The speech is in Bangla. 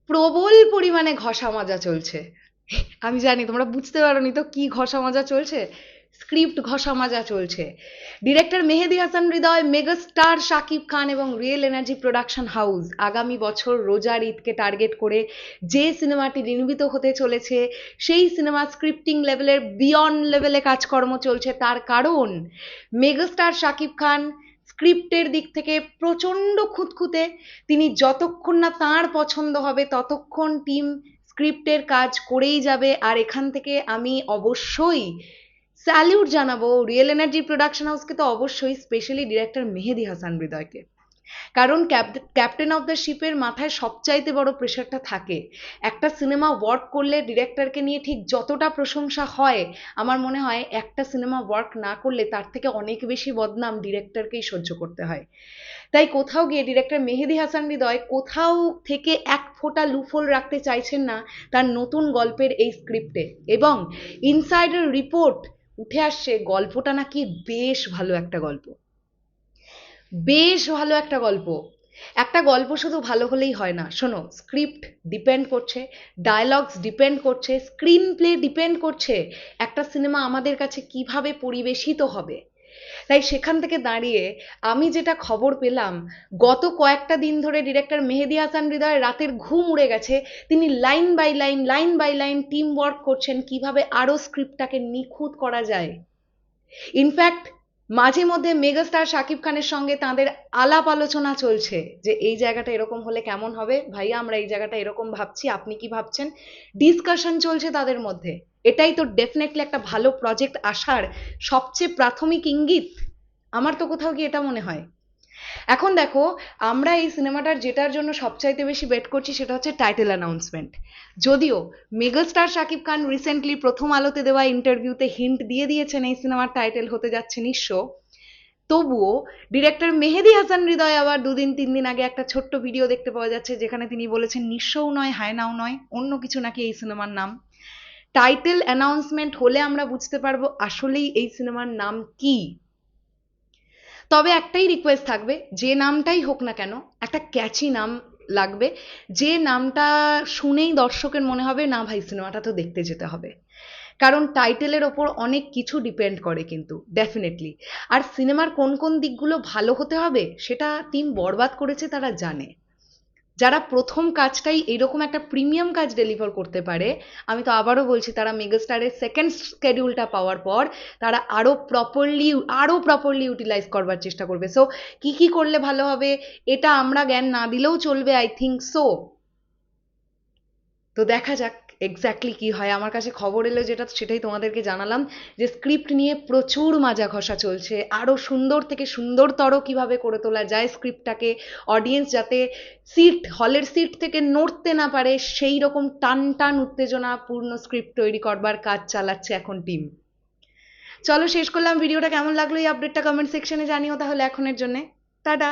প্রবল পরিমাণে ঘষা মাজা চলছে। আমি জানি তোমরা বুঝতে পারোনি তো কি ঘষা মাজা চলছে। স্ক্রিপ্ট ঘষা মাজা চলছে। ডিরেক্টর মেহেদী হাসান হৃদয়, মেগাস্টার শাকিব খান এবং রিয়েল এনার্জি প্রোডাকশন হাউস আগামী বছর রোজার ঈদকে টার্গেট করে যে সিনেমাটি নির্মিত হতে চলেছে, সেই সিনেমা স্ক্রিপ্টিং লেভেলের বিয়ন্ড লেভেলে কাজকর্ম চলছে। তার কারণ মেগাস্টার শাকিব খান স্ক্রিপ্টের দিক থেকে প্রচণ্ড খুঁতখুঁতে। তিনি যতক্ষণ না তাঁর পছন্দ হবে ততক্ষণ টিম স্ক্রিপ্টের কাজ করেই যাবে। আর এখান থেকে আমি অবশ্যই স্যালিউট জানাবো রিয়েল এনার্জি প্রোডাকশন হাউসকে, তো অবশ্যই স্পেশালি ডিরেক্টর মেহেদী হাসান হৃদয়কে। কারণ ক্যাপ্টেন অফ দ্য শিপের মাথায় সবচাইতে বড় প্রেশারটা থাকে। একটা সিনেমা ওয়ার্ক করলে ডিরেক্টরকে নিয়ে ঠিক যতটা প্রশংসা হয়, আমার মনে হয় একটা সিনেমা ওয়ার্ক না করলে তার থেকে অনেক বেশি বদনাম ডিরেক্টরকেই সহ্য করতে হয়। তাই কোথাও গিয়ে ডিরেক্টর মেহেদী হাসান হৃদয় কোথাও থেকে এক ফোঁটা লুফল রাখতে চাইছেন না তার নতুন গল্পের এই স্ক্রিপ্টে। এবং ইনসাইডার রিপোর্ট উঠে আসছে গল্পটা নাকি বেশ ভালো একটা গল্প। বেশ ভালো একটা গল্প। একটা গল্প শুধু ভালো হলেই হয় না, শোনো, স্ক্রিপ্ট ডিপেন্ড করছে, ডায়ালগস ডিপেন্ড করছে, স্ক্রিন প্লে ডিপেন্ড করছে একটা সিনেমা আমাদের কাছে কিভাবে পরিবেশিত হবে। তাই সেখান থেকে দাঁড়িয়ে আমি যেটা খবর পেলাম, গত কয়েকটা দিন ধরে ডিরেক্টর মেহেদী হাসান হৃদয় রাতের ঘুম উড়ে গেছে। তিনি line by line team work করছেন কিভাবে আরো স্ক্রিপ্টটাকে নিখুঁত করা যায়। ইনফ্যাক্ট মাঝে মধ্যে মেগাস্টার শাকিব খানের সঙ্গে তাদের আলাপ আলোচনা চলছে যে এই জায়গাটা এরকম হলে কেমন হবে ভাইয়া, আমরা এই জায়গাটা এরকম ভাবছি, আপনি কি ভাবছেন। ডিসকাশন চলছে তাদের মধ্যে। এটাই তো ডেফিনেটলি একটা ভালো প্রজেক্ট আসার সবচেয়ে প্রাথমিক ইঙ্গিত। আমার তো কোথাও গিয়ে এটা মনে হয়। এখন দেখো, আমরা এই সিনেমাটার যেটার জন্য সবচাইতে বেশি ওয়েট করছি সেটা হচ্ছে টাইটেল অ্যানাউন্সমেন্ট। যদিও মেগাস্টার শাকিব খান রিসেন্টলি প্রথম আলোতে দেওয়া ইন্টারভিউতে হিন্ট দিয়ে দিয়েছেন এই সিনেমার টাইটেল হতে যাচ্ছে নিঃস্ব, তবুও ডিরেক্টর মেহেদী হাসান হৃদয় আবার দুদিন তিন দিন আগে একটা ছোট্ট ভিডিও দেখতে পাওয়া যাচ্ছে যেখানে তিনি বলেছেন নিঃস্বও নয় হায়নাও নয়, অন্য কিছু নাকি এই সিনেমার নাম। টাইটেল অ্যানাউন্সমেন্ট হলে আমরা বুঝতে পারবো আসলেই এই সিনেমার নাম কি। তবে একটাই রিকোয়েস্ট থাকবে, যে নামটাই হোক না কেন একটা ক্যাচি নাম লাগবে, যে নামটা শুনেই দর্শকের মনে হবে না ভাই সিনেমাটা তো দেখতে যেতে হবে। কারণ টাইটেলের ওপর অনেক কিছু ডিপেন্ড করে কিন্তু ডেফিনেটলি। আর সিনেমার কোন কোন দিকগুলো ভালো হতে হবে সেটা টিম বরবাদ করেছে, তারা জানে। যারা প্রথম কাজটাই এরকম একটা প্রিমিয়াম কাজ ডেলিভার করতে পারে, আমি তো আবারও বলছি, তারা মেগাস্টারের সেকেন্ড স্কেডিউলটা পাওয়ার পর তারা আরো প্রপারলি ইউটিলাইজ করবার চেষ্টা করবে। সো কি কি করলে ভালো হবে এটা আমরা জ্ঞান না দিলেও চলবে, আই থিঙ্ক সো। তো দেখা যাক এক্স্যাক্টলি কি হয়। আমার কাছে খবর এলো যেটা সেটাই তোমাদেরকে জানালাম, যে স্ক্রিপ্ট নিয়ে প্রচুর মাজা ঘষা চলছে। আরো সুন্দর থেকে সুন্দরতর কিভাবে করে তোলা যায় স্ক্রিপ্টটাকে, অডিয়েন্স যাতে হলের সিট থেকে নড়তে না পারে সেই রকম টান টান উত্তেজনা পূর্ণ স্ক্রিপ্ট তৈরি করবার কাজ চালাচ্ছে এখন টিম। চলো শেষ করলাম ভিডিওটা, কেমন লাগলো এই আপডেটটা কমেন্ট সেকশনে জানিও তাহলে এখনের জন্য। টাটা।